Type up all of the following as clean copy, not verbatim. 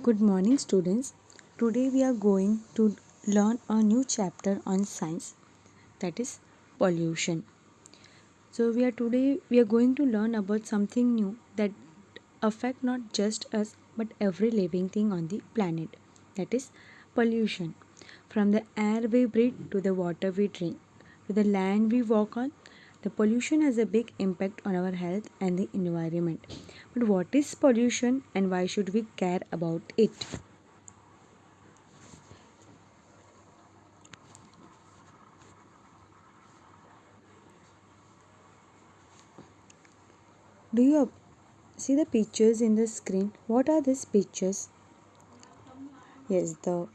Good morning, students. Today we are going to learn a new chapter on science, that is pollution. We are going to learn about something new that affect not just us but every living thing on the planet. That is pollution. From the air we breathe to the water we drink to the land we walk on, the pollution has a big impact on our health and the environment. But what is pollution and why should we care about it? Do you see the pictures in the screen? What are these pictures? Yes, the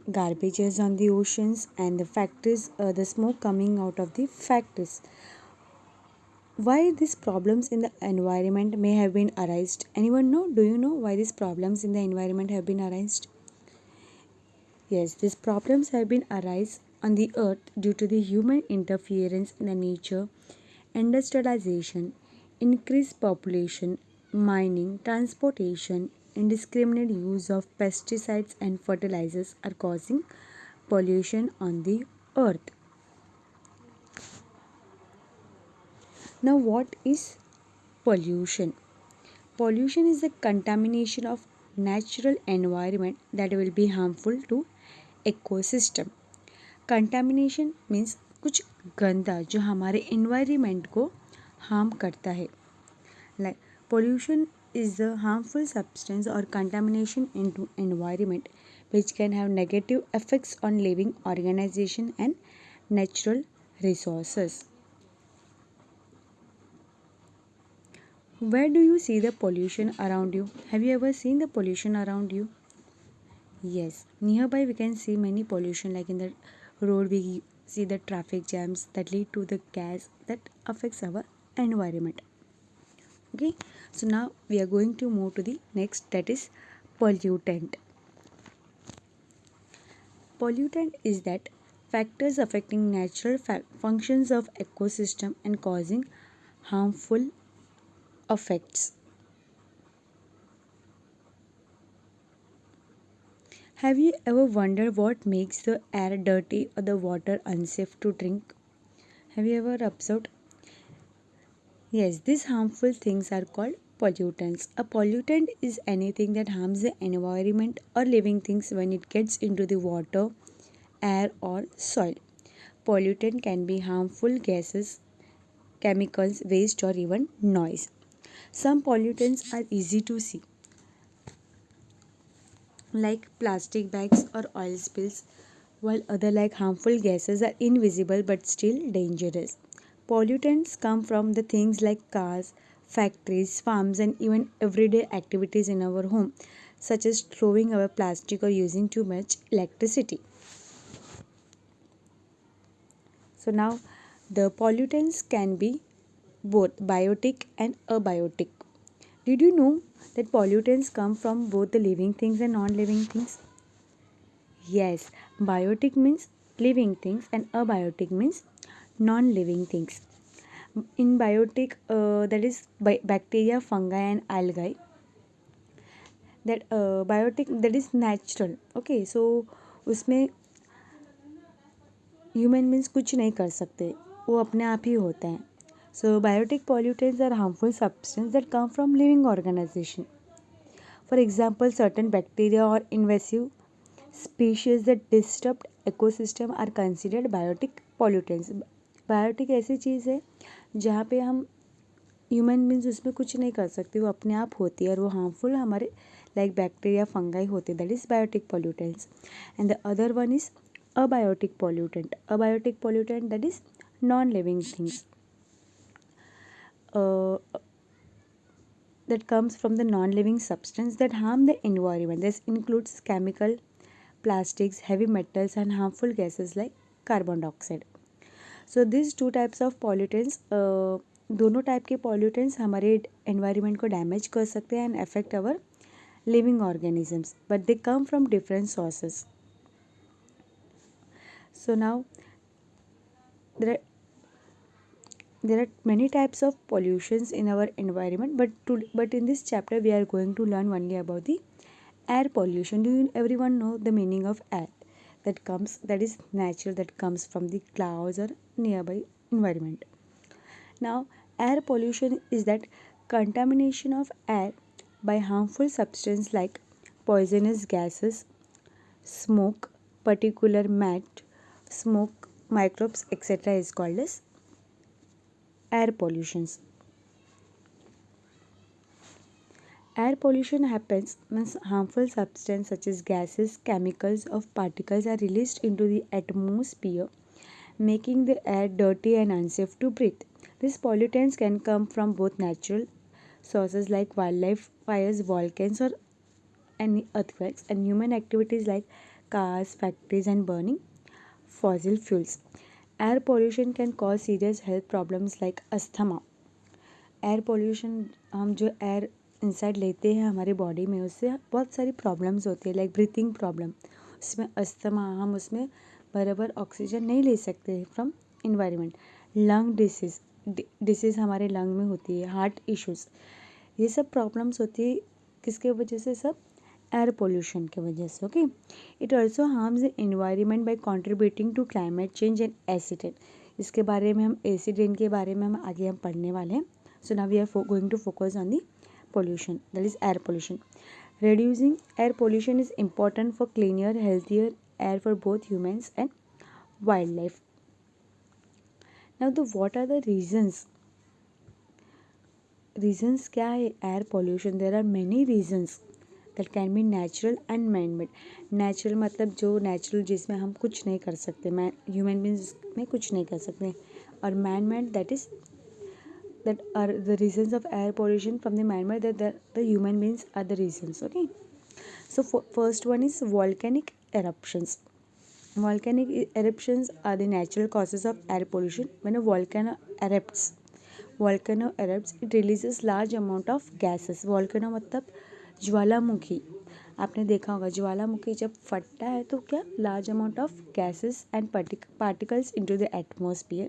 garbages on the oceans and the factories, the smoke coming out of the factories. Why these problems in the environment may have been arised? Anyone know? Do you know why these problems in the environment have been arised? Yes, these problems have been arise on the earth due to the human interference in the nature, industrialization, increased population, mining, transportation, indiscriminate use of pesticides and fertilizers are causing pollution on the earth. Now, what is pollution? Pollution is the contamination of natural environment that will be harmful to ecosystem. Contamination means कुछ गंदा जो हमारे environment को harm करता है. Like pollution is the harmful substance or contamination into environment which can have negative effects on living organization and natural resources. Where do you see the pollution around you? Have you ever seen the pollution around you? Yes, nearby we can see many pollution, like in the road we see the traffic jams that lead to the gas that affects our environment. Okay, so now we are going to move to the next, that is pollutant. Pollutant is that factors affecting natural functions of ecosystem and causing harmful effects. Have you ever wondered what makes the air dirty or the water unsafe to drink? Have you ever observed? Yes, these harmful things are called pollutants. A pollutant is anything that harms the environment or living things when it gets into the water, air, or soil. Pollutant can be harmful gases, chemicals, waste, or even noise. Some pollutants are easy to see, like plastic bags or oil spills, while other like harmful gases are invisible but still dangerous. Pollutants come from the things like cars, factories, farms, and even everyday activities in our home, such as throwing away plastic or using too much electricity. So now the pollutants can be both biotic and abiotic. Did you know that pollutants come from both the living things and non-living things? Yes, biotic means living things and abiotic means non-living things. In biotic, that is bacteria, fungi, and algae. That biotic, that is natural. Okay, so उसमें human means कुछ नहीं कर सकते, वो अपने आप ही होता है. So biotic pollutants are harmful substances that come from living organization. For example, certain bacteria or invasive species that disrupt ecosystem are considered biotic pollutants. Biotic ऐसी चीज़ है जहाँ पे हम ह्यूमन मीन्स उसमें कुछ नहीं कर सकते, वो अपने आप होती है और वो हार्मफुल हमारे लाइक बैक्टीरिया फंगाई होते, that is biotic pollutants. And the other one is abiotic pollutant. Abiotic pollutant, that is non-living things. That comes from the non-living substance that harm the environment. This includes chemical, plastics, heavy metals, and harmful gases like carbon dioxide. So these two types of pollutants, दोनों type के pollutants हमारे environment को damage कर सकते हैं and affect our living organisms, but they come from different sources. So now there are there are many types of pollutions in our environment, but in this chapter we are going to learn only about the air pollution. Do you everyone know the meaning of air? That is natural, that comes from the clouds or nearby environment. Now, air pollution is that contamination of air by harmful substances like poisonous gases, smoke, particular matter, smoke, microbes, etc. is called as air pollutions. Air pollution happens when harmful substances such as gases, chemicals, or particles are released into the atmosphere, making the air dirty and unsafe to breathe. These pollutants can come from both natural sources like wildlife, fires, volcanoes, or any earthquakes, and human activities like cars, factories, and burning fossil fuels. Air pollution can cause serious health problems like asthma. Air pollution, हम जो air inside लेते हैं हमारे body में, उससे बहुत सारी problems होती है लाइक ब्रीथिंग प्रॉब्लम, उसमें अस्थमा, हम उसमें बराबर ऑक्सीजन नहीं ले सकते फ्रॉम इन्वायरमेंट, लंग डिसीज़ हमारे लंग में होती है, हार्ट इश्यूज़, ये सब प्रॉब्लम्स होती है किसके वजह से, सब एयर पोल्यूशन की वजह से. Okay, it also harms the environment by contributing to climate change and acid rain. इसके बारे में हम एसिड रेन के बारे में हम आगे हम पढ़ने वाले हैं. So now we are going to focus on the pollution, that is air pollution. Reducing air pollution is important for cleaner, healthier air for both humans and wildlife. Now what are the reasons? Reasons क्या है air pollution? There are many reasons that can be natural and man-made. Natural मतलब जो natural जिसमें हम कुछ नहीं कर सकते, human beings में कुछ नहीं कर सकते, और man-made that are the reasons of air pollution from the man-made, that the human beings are the reasons. Okay, so first one is volcanic eruptions. Volcanic eruptions are the natural causes of air pollution. When a volcano erupts, it releases large amount of gases. Volcano मतलब ज्वालामुखी, आपने देखा होगा ज्वालामुखी जब फटता है तो क्या, large amount of gases and particles into the atmosphere,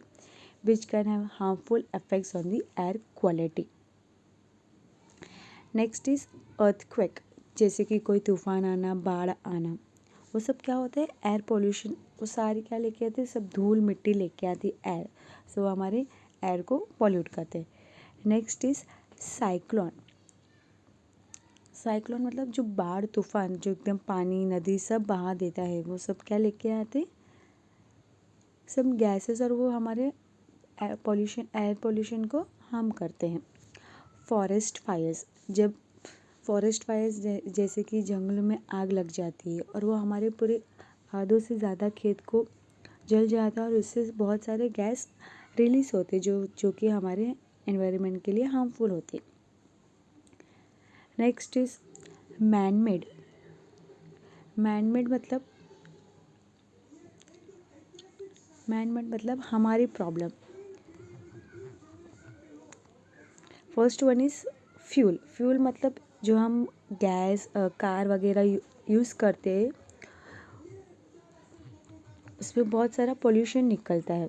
which can have harmful effects on the air quality. Next is earthquake, जैसे कि कोई तूफान आना, बाढ़ आना, वो सब क्या होता है, एयर पोल्यूशन. वो सारी क्या लेके आती है, सब धूल मिट्टी लेके आती है एयर, सो हमारे एयर को पॉल्यूट करते हैं. Next is cyclone. साइक्लोन मतलब जो बाढ़ तूफान, जो एकदम पानी नदी सब बहा देता है, वो सब क्या लेके आते, सब गैसेस, और वो हमारे एयर पोल्यूशन को हार्म करते हैं. फॉरेस्ट फायर्स, जब फॉरेस्ट फायर्स जैसे कि जंगलों में आग लग जाती है और वो हमारे पूरे आधों से ज़्यादा खेत को जल जाता है, और उससे बहुत सारे गैस रिलीज होते हैं जो कि हमारे एनवायरनमेंट के लिए हार्मफुल होते हैं. नेक्स्ट इज मैन मेड मतलब हमारी problem. First one is fuel मतलब जो हम गैस कार वगैरह यूज़ करते हैं, उसमें बहुत सारा पोल्यूशन निकलता है.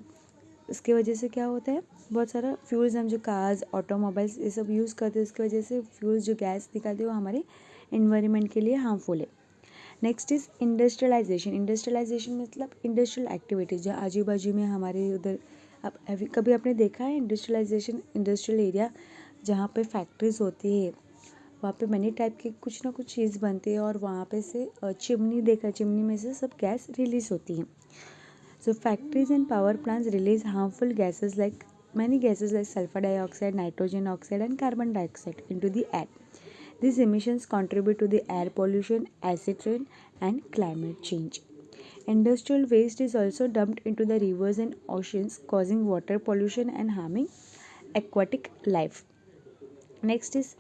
इसके वजह से क्या होता है, बहुत सारा फ्यूल्स, हम जो कार्स ऑटोमोबाइल्स ये सब यूज़ करते हैं, उसकी वजह से फ्यूल्स जो गैस निकलती है वो हमारे इन्वायरमेंट के लिए हार्मफुल है. नेक्स्ट इज़ इंडस्ट्रियलाइजेशन मतलब इंडस्ट्रियल एक्टिविटीज़, जो आजू बाजू में हमारे उधर, अब कभी आपने देखा है इंडस्ट्रियल एरिया जहाँ पे फैक्ट्रीज होती है, वहाँ पे मैनी टाइप की कुछ ना कुछ चीज़ बनती है, और वहाँ पे से चिमनी में से सब गैस रिलीज होती है. So factories and power plants release harmful gases like sulfur dioxide, nitrogen oxide, and carbon dioxide into the air. These emissions contribute to the air pollution, acid rain, and climate change. Industrial waste is also dumped into the rivers and oceans, causing water pollution and harming aquatic life. Next is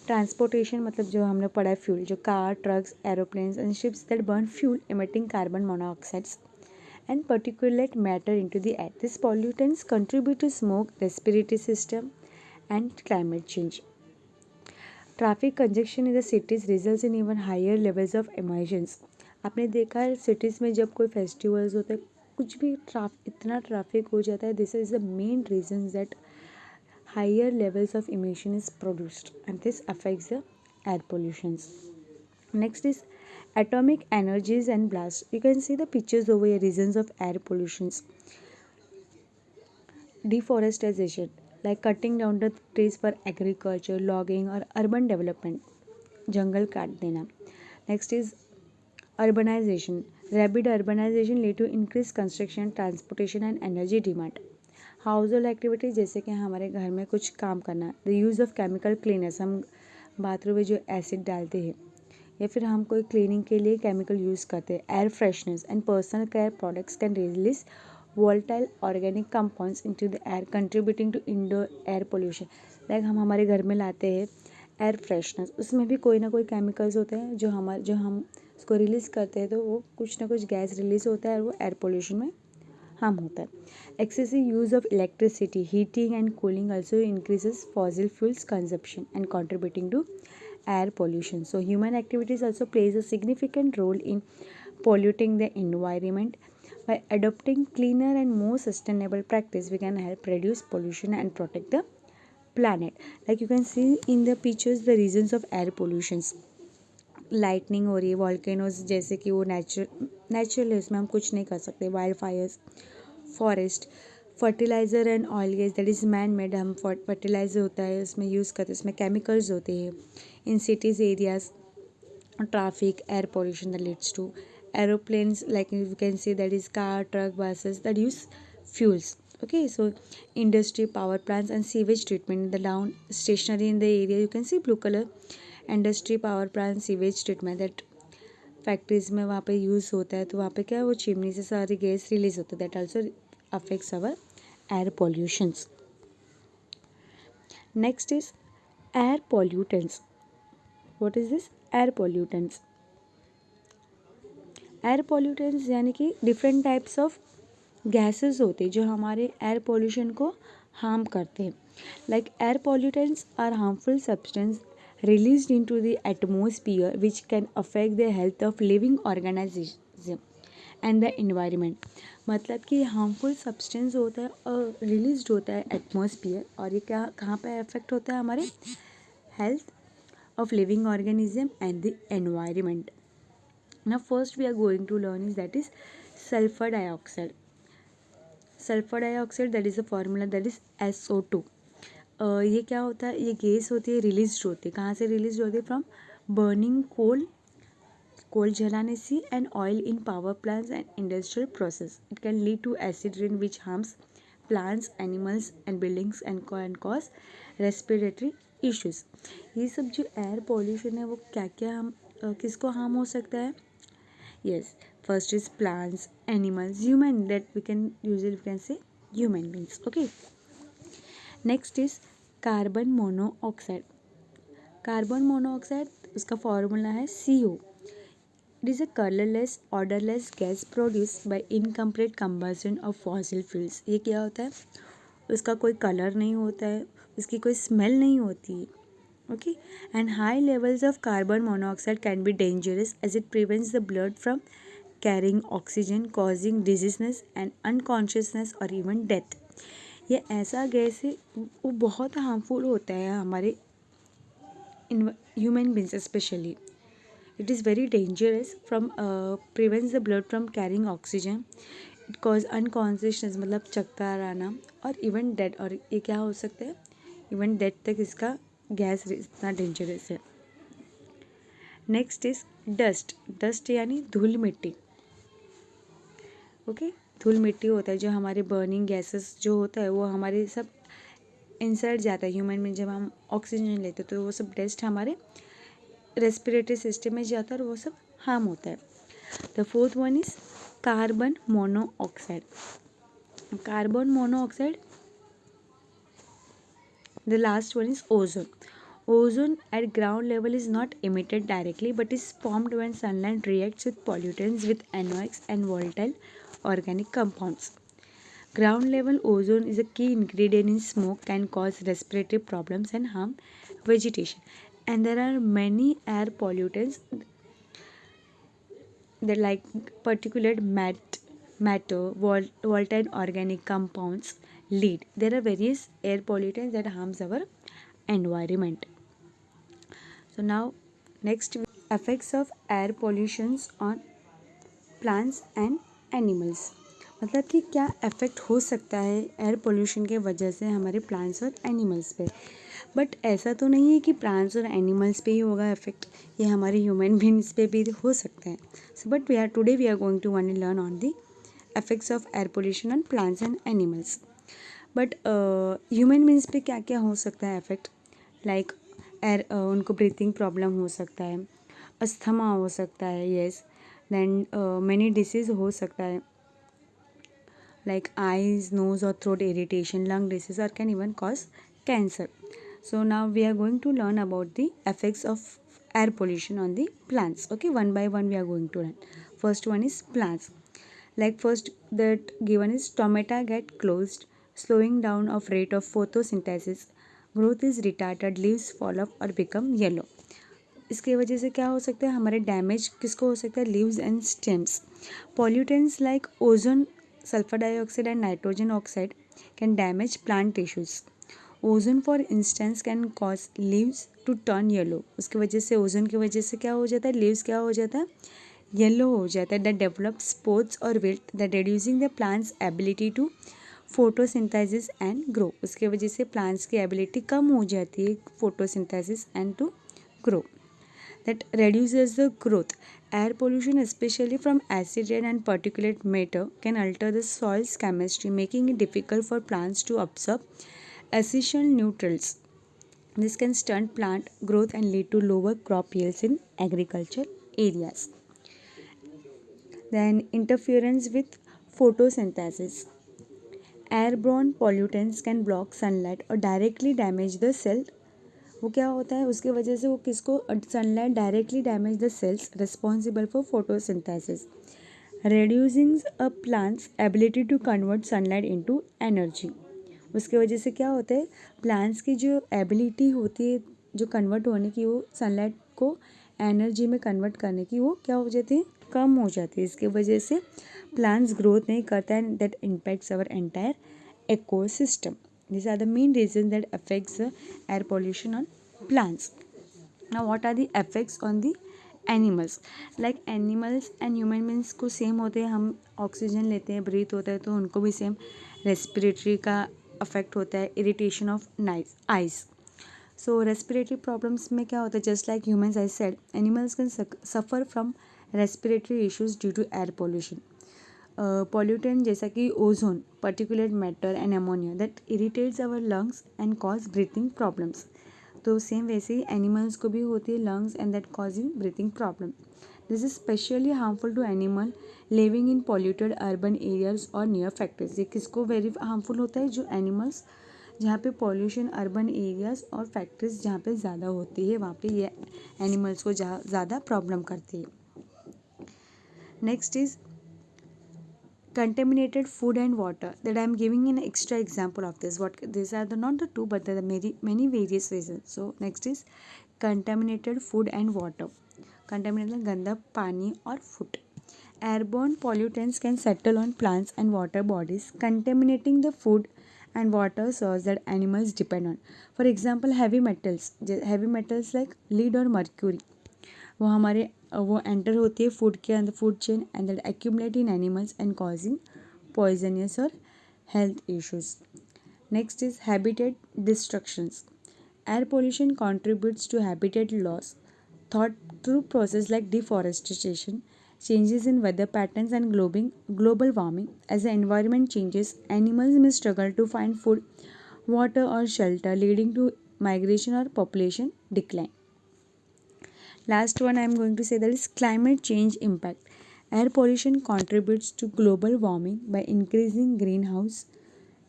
transportation, मतलब जो हमने पढ़ा है fuel, जो car, trucks, aeroplanes and ships that burn fuel emitting carbon monoxides and particulate matter into the air. These pollutants contribute to smoke, respiratory system, and climate change. Traffic congestion in the cities results in even higher levels of emissions. आपने देखा है cities में जब कोई festivals होते हैं, कुछ भी इतना ट्रैफिक हो जाता है, this is the main reason that higher levels of emission is produced and this affects the air pollutions. Next is atomic energies and blast. You can see the pictures over here, reasons of air pollutions. Deforestation, like cutting down the trees for agriculture, logging or urban development, jungle काट देना. Next is urbanization. Rapid urbanization lead to increased construction, transportation and energy demand. House hold activities, जैसे कि हमारे घर में कुछ काम करना. The use of chemical cleaners, हम बाथरूम में जो एसिड डालते हैं या फिर हम कोई क्लीनिंग के लिए केमिकल यूज़ करते हैं. Air fresheners and personal care products can release volatile organic compounds into the air contributing to indoor air pollution. Like हम हमारे घर में लाते हैं एयर फ्रेशनर्स, उसमें भी कोई ना कोई केमिकल्स होते हैं जो हम उसको रिलीज़ करते हैं तो वो कुछ ना कुछ गैस रिलीज़ होता है और वो एयर पोल्यूशन में हार्म होता है. Excessive use of electricity, heating and cooling also increases fossil fuels consumption and contributing to air pollution. So human activities also plays a significant role in polluting the environment. By adopting cleaner and more sustainable practice, we can help reduce pollution and protect the planet. Like you can see in the pictures the reasons of air pollutions. Lightning हो रही है, volcanoes जैसे कि वो natural है, उसमें हम कुछ नहीं कर सकते. Wild Fyers, forest, fertiliser and oil gas that is man made, हम फर्टिलाइज़र होता है उसमें यूज़ करते हैं, उसमें केमिकल्स होते हैं. In cities areas, traffic, air pollution that leads to aeroplanes, like you can see that is car, truck, buses that use fuels. Okay, so industry, power plants and sewage treatment. The down stationary in the area, you can see blue color, industry, power plant, sewage treatment, that factories में वहाँ पे use होता है, तो वहाँ पे क्या है, वो चिमनी से सारी गैस रिलीज होती है. That also affects our air pollutions. Next is air pollutants. What is this? Air pollutants. Air pollutants यानी कि डिफरेंट टाइप्स ऑफ गैसेस होते हैं जो हमारे एयर पॉल्यूशन को हार्म करते हैं. Like air pollutants are harmful substance released into the atmosphere which can affect the health of living organism and the environment. मतलब कि हार्मफुल सब्सटेंस होता है और रिलीज होता है एटमॉस्फियर, और ये क्या कहाँ पे अफेक्ट होता है? हमारे health of living organism and the environment. Now first we are going to learn is that is sulfur dioxide. Sulfur dioxide, that is a formula, that is SO2. ये क्या होता है? ये गैस होती है, रिलीज होती है. कहाँ से रिलीज होती है? फ्रॉम बर्निंग कोल जलाने से and oil in power plants and industrial process. It can lead to acid rain which harms plants, animals and buildings and cause respiratory issues. ये सब जो एयर पॉल्यूशन है वो क्या क्या हम किसको हार्म हो सकता है? Yes, first is plants, animals, human, that we can say human beings. Okay. Next is carbon monoxide. Carbon monoxide, उसका फॉर्मूला है CO. It is a colorless, odorless gas produced by incomplete combustion of fossil fuels. ये क्या होता है? उसका कोई colour नहीं होता है, उसकी कोई स्मेल नहीं होती है. Okay, and high levels of carbon monoxide can be dangerous as it prevents the blood from carrying oxygen, causing dizziness and unconsciousness or even death. ये ऐसा गैस है, वो बहुत हार्मफुल होता है हमारे human beings specially. It is very dangerous, from prevents the blood from carrying oxygen. It cause unconsciousness, मतलब चक्कर आना, और इवन डेथ. और ये क्या हो सकता है? इवन डेथ तक इसका गैस इतना डेंजरस है. Next is dust. डस्ट यानी धूल मिट्टी. ओके, धूल मिट्टी होता है जो हमारे बर्निंग गैसेस जो होता है वो हमारे सब इंसर्ट जाता है ह्यूमन में. जब हम ऑक्सीजन लेते हैं तो वो सब डस्ट हमारे रेस्पिरेटरी सिस्टम में जाता है और वो सब हार्म होता है. The fourth one is carbon monoxide. Carbon monoxide. The last one is ozone. Ozone at ground level is not emitted directly but is formed when sunlight reacts with pollutants with NOx and volatile organic compounds. Ground level ozone is a key ingredient in smoke, can cause respiratory problems and harm vegetation. And there are many air pollutants that like particulate matter, volatile organic compounds, lead. There are various air pollutants that harms our environment. So now next, effects of air pollutions on plants and animals, मतलब कि क्या effect हो सकता है air pollution के वजह से हमारे प्लांट्स और एनिमल्स पे। बट ऐसा तो नहीं है कि प्लांट्स और एनिमल्स पे ही होगा इफेक्ट, ये हमारे ह्यूमन बींग्स पे भी हो सकता है। So but we are going to only learn on the effects of air pollution on plants and animals. But human beings पे क्या क्या हो सकता है इफेक्ट, लाइक एयर, उनको ब्रीथिंग प्रॉब्लम हो सकता है, अस्थमा हो सकता है, येस, देन मैनी डिसीज़ हो सकता है, like eyes, nose or throat irritation, lung disease, or can even cause cancer. So now we are going to learn about the effects of air pollution on the plants. Okay, one by one we are going to learn. First one is plants. Like first that given is stomata get closed, slowing down of rate of photosynthesis, growth is retarded, leaves fall off or become yellow. इसके वजह से क्या हो सकता है, हमारे damage किसको हो सकता है, leaves and stems. Pollutants like ozone, sulfur dioxide and nitrogen oxide can damage plant tissues. Ozone for instance can cause leaves to turn yellow. उसकी वजह से, ओजोन की वजह से क्या हो जाता है, लीव्स क्या हो जाता है, येलो हो जाता है. दैट डेवलप स्पोर्ट्स और wilt, that reducing the plants ability to photosynthesis and grow. उसकी वजह से प्लांट्स की एबिलिटी कम हो जाती है photosynthesis and to grow. That reduces the growth. Air pollution, especially from acid rain and particulate matter, can alter the soil's chemistry, making it difficult for plants to absorb essential nutrients. This can stunt plant growth and lead to lower crop yields in agriculture areas. Then, interference with photosynthesis. Airborne pollutants can block sunlight or directly damage the cell. वो क्या होता है, उसके वजह से वो किसको, sunlight directly damage the cells responsible for photosynthesis, reducing a plants ability to convert sunlight into energy. उसके वजह से क्या होता है, प्लांट्स की जो एबिलिटी होती है जो कन्वर्ट होने की, वो सनलाइट को एनर्जी में कन्वर्ट करने की, वो क्या हो जाती है, कम हो जाती है. इसके वजह से प्लांट्स ग्रोथ नहीं करता है, that impacts our entire ecosystem. These are the main reasons that affects the air pollution on plants. Now what are the effects on the animals? Like animals and human beings को same होते हैं, हम oxygen लेते हैं, breathe होता है, तो उनको भी सेम रेस्पिरेटरी का अफेक्ट होता है, irritation of eyes. So respiratory problems में क्या होता है, just like humans I said, animals can suffer from respiratory issues due to air pollution. Pollutant जैसा कि ozone, particulate matter and ammonia, that irritates our lungs and cause breathing problems. तो same वैसे ही एनिमल्स को भी होती है lungs and that causing breathing problem. This is specially harmful to animal living in polluted urban areas और near factories. ये किसको वेरी हार्मफुल होता है, जो एनिमल्स जहाँ पे पॉल्यूशन अर्बन एरियाज और फैक्ट्रीज जहाँ पे ज़्यादा होती है, वहाँ पे ये एनिमल्स को ज़्यादा प्रॉब्लम करती है. Next is contaminated food and water, that I am giving an extra example of this. What these are the not the two, but there are many various reasons. So next is contaminated food and water. Contaminated गंदा पानी और food. Airborne pollutants can settle on plants and water bodies, contaminating the food and water source that animals depend on. For example, heavy metals like lead or mercury, वो enter होती है food के अंदर, food chain, and that accumulate in animals and causing poisonous और health issues. Next is habitat destructions. Air pollution contributes to habitat loss thought through process like deforestation, changes in weather patterns and global warming. As the environment changes, animals may struggle to find food, water or shelter, leading to migration or population decline. Last one I am going to say, that is climate change impact. Air pollution contributes to global warming by increasing greenhouse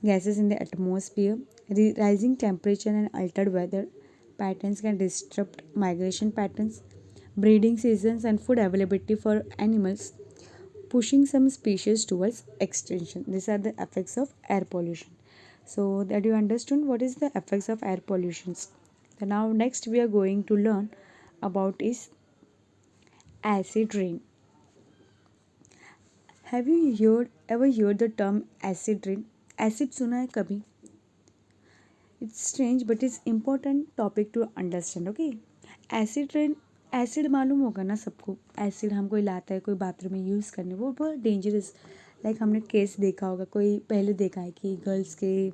gases in the atmosphere. Rising temperature and altered weather patterns can disrupt migration patterns, breeding seasons, and food availability for animals, pushing some species towards extinction. These are the effects of air pollution. So that you understood what is the effects of air pollutions. So now next we are going to learn about is acid rain. Have you heard ever heard the term acid rain? Acid सुना है कभी? It's strange but it's important topic to understand. Okay, acid rain. Acid मालूम होगा ना सबको. Acid हम कोई लाता है कोई बाथरूम में यूज़ करने, वो बहुत डेंजरस. लाइक हमने केस देखा होगा, कोई पहले देखा है कि गर्ल्स के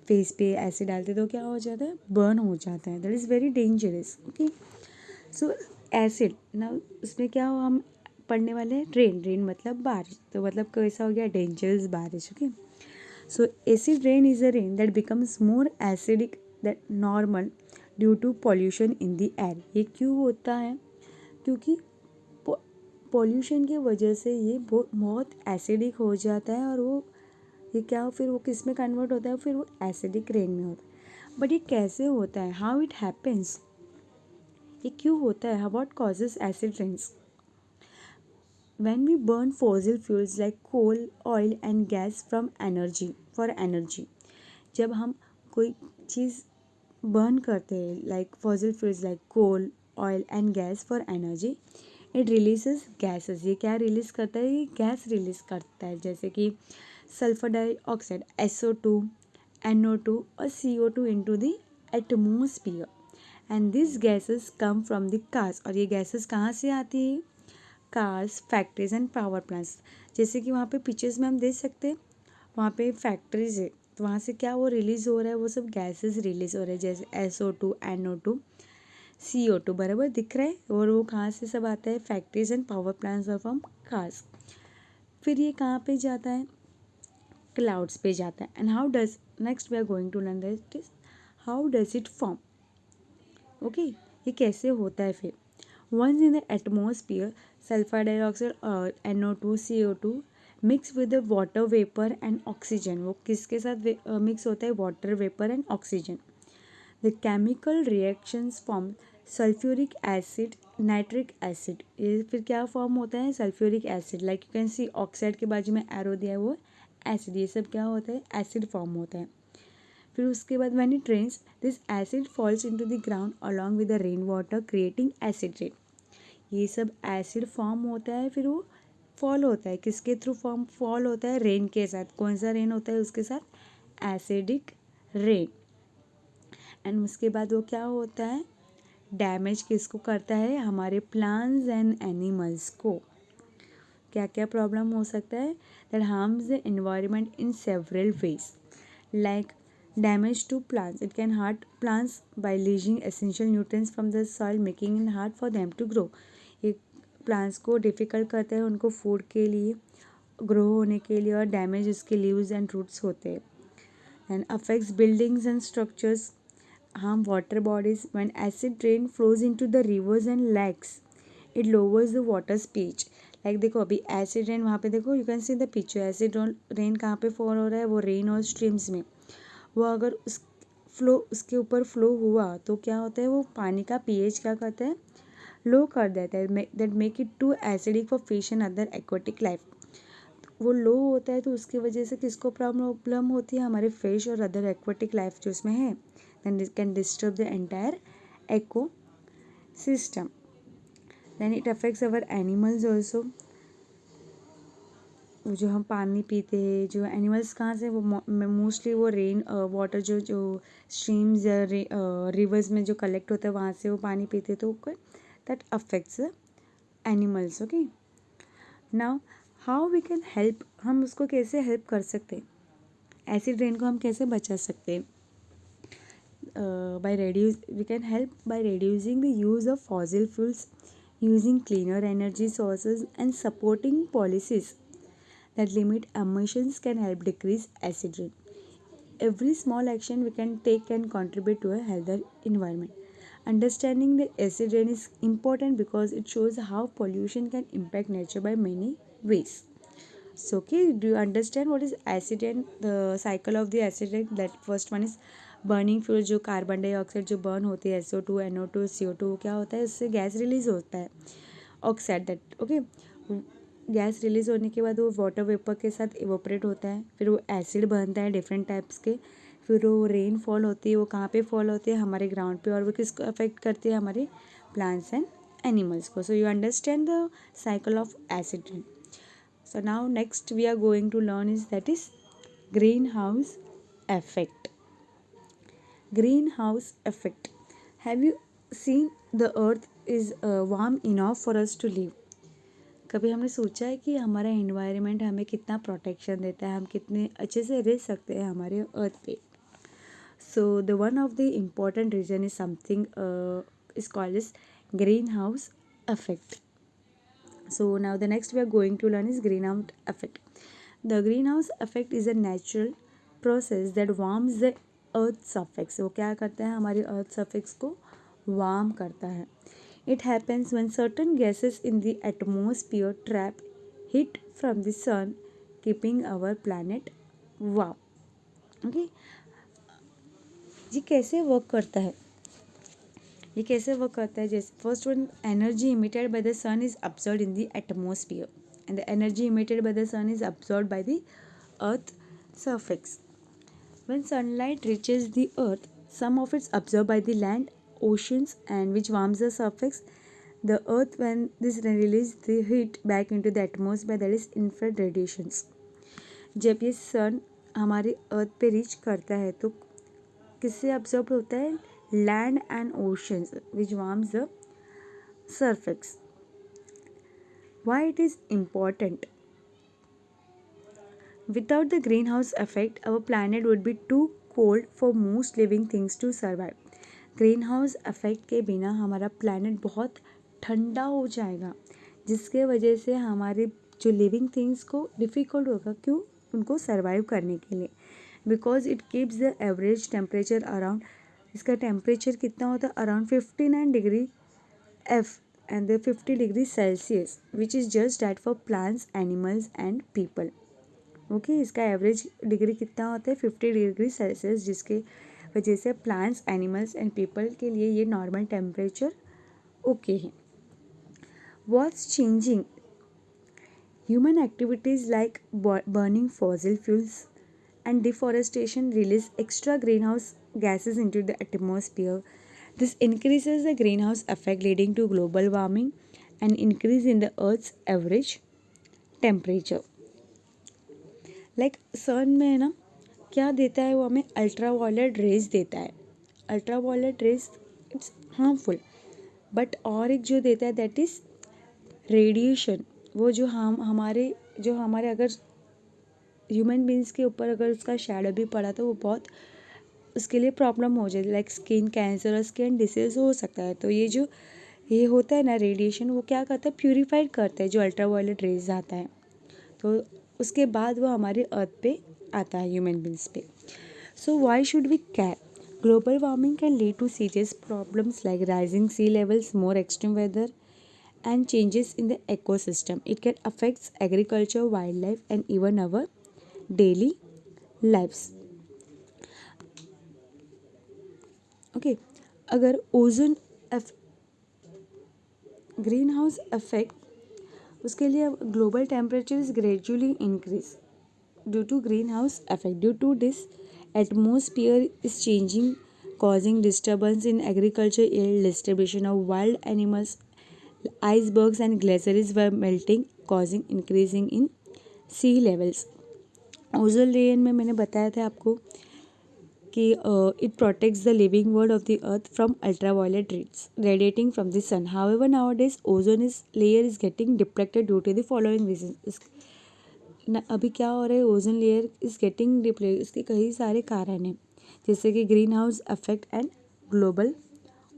फेस पे एसिड डालते तो क्या हो जाता है, बर्न हो जाता है. That is very dangerous. Okay, so acid ना, उसमें क्या हो, हम पढ़ने वाले हैं रेन. रेन मतलब बारिश, तो मतलब कैसा हो गया, डेंजरस बारिश. Okay, so acid rain is a rain that becomes more acidic than normal due to pollution in the air. ये क्यों होता है? क्योंकि पॉल्यूशन की वजह से ये बहुत एसिडिक हो जाता है, और वो ये क्या हो, फिर वो किस में कन्वर्ट होता है, फिर वो एसिडिक रेन में होता है. बट ये कैसे होता है, हाउ इट हैपन्स, ये क्यों होता है, what causes acid rains? When we burn fossil fuels like coal, oil and gas from energy for energy, जब हम कोई चीज़ बर्न करते हैं like fossil fuels like coal, oil and gas for energy, it releases gases. ये क्या release करता है, ये गैस रिलीज़ करता है, जैसे कि सल्फर डाइऑक्साइड SO2, NO2 और CO2 into the atmosphere. And this gases come from the cars. और ये गैसेस कहाँ से आती है, cars, factories and power plants. जैसे कि वहाँ पे पिक्चर्स में हम देख सकते हैं, वहाँ पे फैक्ट्रीज है, तो वहाँ से क्या वो रिलीज़ हो रहा है, वो सब गैसेस रिलीज़ हो रहे हैं, जैसे SO2, NO2, CO2 बराबर दिख रहा है. और वो कहाँ से सब आता है, फैक्ट्रीज एंड पावर प्लांट्स और फ्रॉम कार्स. फिर ये कहाँ पे जाता है, क्लाउड्स पे जाता है. And how does, next we are going to learn that is how does it form. Okay, ये कैसे होता है फिर. Once in the atmosphere, sulfur dioxide और NO2, CO2 mix with the water vapor and oxygen. वो किसके साथ mix होता है, water vapour and oxygen. The chemical reactions form sulfuric acid, nitric acid. ये फिर क्या फॉर्म होता है, sulphuric acid. Like you can C oxide के बाजू में एरो दिया है, वो एसिड. ये सब क्या होता है, एसिड फॉर्म होता है. फिर उसके बाद when it rains, this acid falls into the ground along with the rain water creating acid rain. ये सब एसिड फॉर्म होता है, फिर वो फॉल होता है, किसके थ्रू फॉल होता है, रेन के साथ. कौन सा रेन होता है, उसके साथ एसिडिक रेन. एंड उसके बाद वो क्या होता है, डैमेज किसको करता है, हमारे प्लांट्स एंड एनिमल्स को. क्या क्या प्रॉब्लम हो सकता है, that harms the environment in several ways. Like damage to plants, it can hurt plants by leaching essential nutrients from the soil, making it hard for them to grow. ये plants को difficult करते हैं उनको food के लिए grow होने के लिए, और डैमेज उसके लीव्स एंड रूट्स होते हैं. And affects buildings and structures, harm water bodies. When acid rain flows into the rivers and lakes, it lowers the water's pH. Like देखो अभी एसिड रेन, वहाँ पे देखो you can see the picture, acid rain कहाँ पे fall हो रहा है, वो रेन और स्ट्रीम्स में. वो अगर उस फ्लो उसके ऊपर फ्लो हुआ तो क्या होता है, वो पानी का पीएच क्या करता है, लो कर देता है. That make it too acidic for fish and other aquatic life. वो लो होता है तो उसकी वजह से किसको प्रॉब्लम होती है, हमारे फिश और अदर एक्वेटिक लाइफ जो उसमें है. Then this can disturb the entire ecosystem. Then it affects our animals also. जो हम पानी पीते हैं, जो एनिमल्स कहाँ से, वो मोस्टली वो रेन वाटर जो जो स्ट्रीम्स या रिवर्स में जो कलेक्ट होता है वहाँ से वो पानी पीते, तो that affects the animals. Okay, now how we can help, हम उसको कैसे हेल्प कर सकते हैं, एसिड रेन को हम कैसे बचा सकते हैं. We can help by reducing the use of fossil fuels, using cleaner energy sources and supporting policies that limit emissions can help decrease acid rain. Every small action we can take can contribute to a healthier environment. Understanding the acid rain is important because it shows how pollution can impact nature by many ways. So, okay, do you understand what is acid rain? The cycle of the acid rain. That first one is burning fuel, जो carbon dioxide जो burn होती है, SO2, NO2, CO2, क्या होता है, उससे gas release होता है, oxide. That okay, gas release होने के बाद वो वाटर वेपर के साथ इवोपरेट होता है, फिर वो एसिड बनता है डिफरेंट टाइप्स के. फिर वो रेन फॉल होती है, वो कहाँ पे फॉल होती है, हमारे ग्राउंड पे, और वो किसको अफेक्ट करती है, हमारे प्लांट्स एंड एनिमल्स को. So you understand the cycle of acid rain. So now next we are going to learn is that is greenhouse effect. Greenhouse effect. Have you seen the earth is warm enough for us to live? कभी हमने सोचा है कि हमारा environment हमें कितना protection देता है, हम कितने अच्छे से रह सकते हैं हमारे अर्थ पे. So the one of the important reason is something is called is green house effect. So now the next we are going to learn is greenhouse effect. The greenhouse effect is a natural process that warms the earth surface. वो क्या करता है, हमारी earth surface को warm करता है. It happens when certain gases in the atmosphere trap heat from the sun, keeping our planet warm. Okay? ये कैसे वर्क करता है? ये कैसे वर्क करता है? जैसे first one, energy emitted by the sun is absorbed in the atmosphere and the energy emitted by the sun is absorbed by the earth surface. When sunlight reaches the earth, some of it's absorbed by the land, oceans, and which warms the surface. The earth, when this release the heat back into the atmosphere, that is infrared radiations. जब ये सन हमारे earth पे reach करता है तो किससे absorb होता है? Land and oceans which warms the surface. Why it is important? Without the greenhouse effect, our planet would be too cold for most living things to survive. Greenhouse effect के बिना हमारा planet बहुत ठंडा हो जाएगा, जिसके वजह से हमारे जो लिविंग थिंग्स को डिफ़िकल्ट होगा. क्यों? उनको सर्वाइव करने के लिए. Because it keeps the average temperature around, इसका टेम्परेचर कितना होता है? Around 59 degree F and the 50 degree Celsius, which is just that for plants, animals and people. Okay, इसका एवरेज डिग्री कितना होता है? 50 डिग्री सेल्सियस, जिसके वजह से प्लांट्स, एनिमल्स एंड पीपल के लिए ये नॉर्मल टेम्परेचर ओके है. What's changing? Human activities like burning fossil fuels and deforestation release extra greenhouse gases into the atmosphere. This increases the greenhouse effect, leading to global warming and increase in the earth's average temperature. Like sun में है ना, क्या देता है वो हमें? Ultra violet rays देता है. Ultra violet rays it's harmful, but और एक जो देता है दैट इज़ रेडिएशन. वो जो हमारे अगर ह्यूमन बींग्स के ऊपर अगर उसका शैडो भी पड़ा तो वो बहुत उसके लिए प्रॉब्लम हो जाए, लाइक स्किन कैंसर और स्किन डिसीज हो सकता है. तो ये होता है ना रेडिएशन, वो क्या करता है? प्यूरीफाइड करता है जो अल्ट्रा वायलेट रेज आता है. तो उसके बाद वो हमारे अर्थ पे आता है, ह्यूमन बींग्स पे. So why should we care? Global warming can lead to serious problems like rising sea levels, more extreme weather and changes in the ecosystem. It can affect agriculture, wildlife, and even our daily lives. Okay, अगर ozone green house effect, उसके लिए global temperature is gradually increase due to green house effect. Due to this atmosphere is changing, causing disturbance in agriculture, yield distribution of wild animals, icebergs and glaciers were melting, causing increasing in sea levels. Ozone layer में मैंने बताया था आपको कि it protects the living world of the earth from ultraviolet rays radiating from the sun. However nowadays ozone layer is getting depleted due to the following reason. अभी क्या हो रहा है? Ozone layer is getting depleted. इसके कई सारे कारण हैं, जैसे कि green house effect and global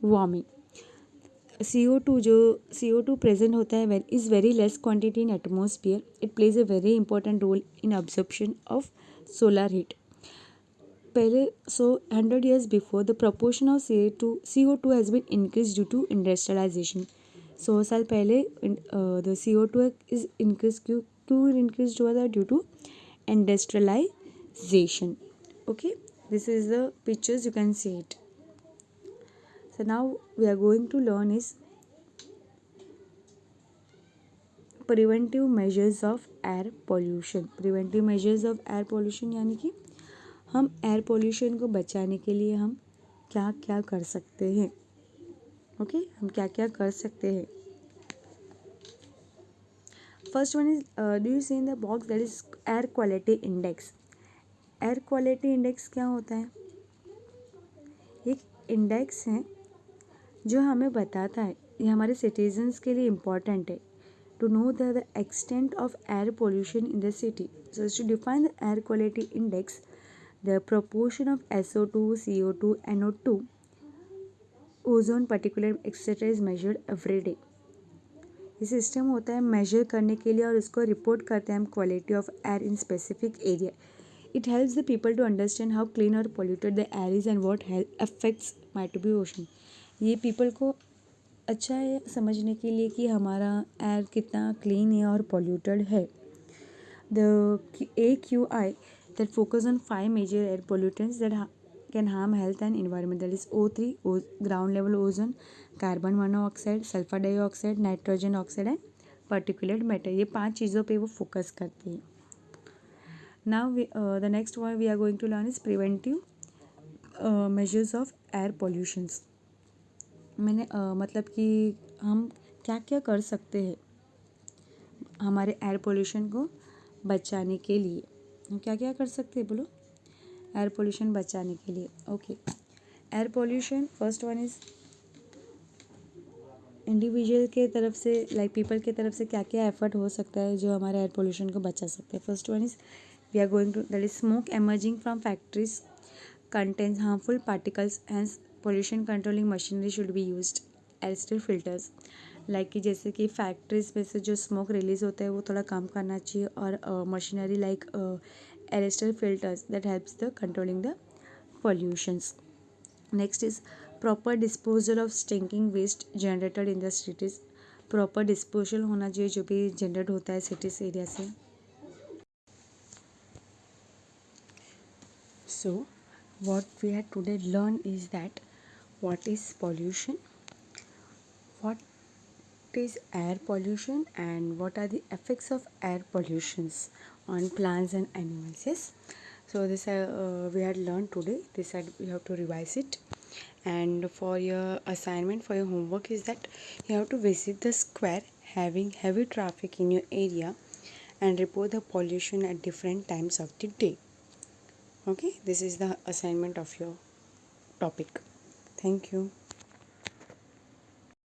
warming. CO2 present होता है is very less quantity in atmosphere. It plays a very important role in absorption of solar heat. पहले 100 years before the proportion of CO2 has been increase due to industrialization. 100 साल पहले the CO2 is increase. क्यों increase हुआ था? Due to industrialization. Okay, this is the pictures, you can see it. So now we are going to learn is preventive measures of air pollution. Preventive measures of air pollution यानी कि हम air pollution को बचाने के लिए हम क्या क्या कर सकते हैं. ओके, हम क्या क्या कर सकते हैं. First one is, do you see in the box that is air quality index. Air quality index क्या होता है? एक इंडेक्स है जो हमें बताता है, ये हमारे सिटीजन्स के लिए इम्पॉर्टेंट है, to know the extent of air pollution in the city. So, to define the air quality index, the proportion of SO2, CO2, NO2, ozone, particulate, etc. is measured every day. ये system होता है major करने के लिए और उसको report करते हैं हम quality of air in specific area. It helps the people to understand how clean और polluted the air is and what affects might be ocean. ये पीपल को अच्छा है समझने के लिए कि हमारा एयर कितना क्लीन है और पोल्यूटेड है. The AQI that focus on 5 major air pollutants that can harm health and environment, that is O3, ground level ozone, carbon monoxide, sulfur dioxide, nitrogen oxide and particulate matter. ये 5 चीज़ों पे वो focus करती है. Now the next one we are going to learn is preventive measures of air pollutions. मैंने मतलब कि हम क्या क्या कर सकते हैं हमारे एयर पोल्यूशन को बचाने के लिए. हम क्या क्या कर सकते हैं बोलो एयर पोल्यूशन बचाने के लिए. Okay, air pollution first one is individual के तरफ से, लाइक पीपल के तरफ से क्या क्या एफर्ट हो सकता है जो हमारे एयर पोल्यूशन को बचा सकते हैं. First one is we are going to, that is smoke emerging from factories contains harmful particles, hence pollution controlling machinery should be used. Ester filters, like कि जैसे कि फैक्ट्रीज में से जो स्मोक रिलीज होता है वो थोड़ा कम करना चाहिए, और machinery like ester filters that helps the controlling the pollutions. Next is proper disposal of stinking waste generated in the cities. Proper disposal होना चाहिए जो भी जनरेट होता है सिटीज एरिया से. सो what we had today learned is that what is pollution, what is air pollution, and what are the effects of air pollutions on plants and animals. Yes, so this we had learned today. This had we have to revise it, and for your assignment, for your homework is that you have to visit the square having heavy traffic in your area and report the pollution at different times of the day. Okay, this is the assignment of your topic. Thank you.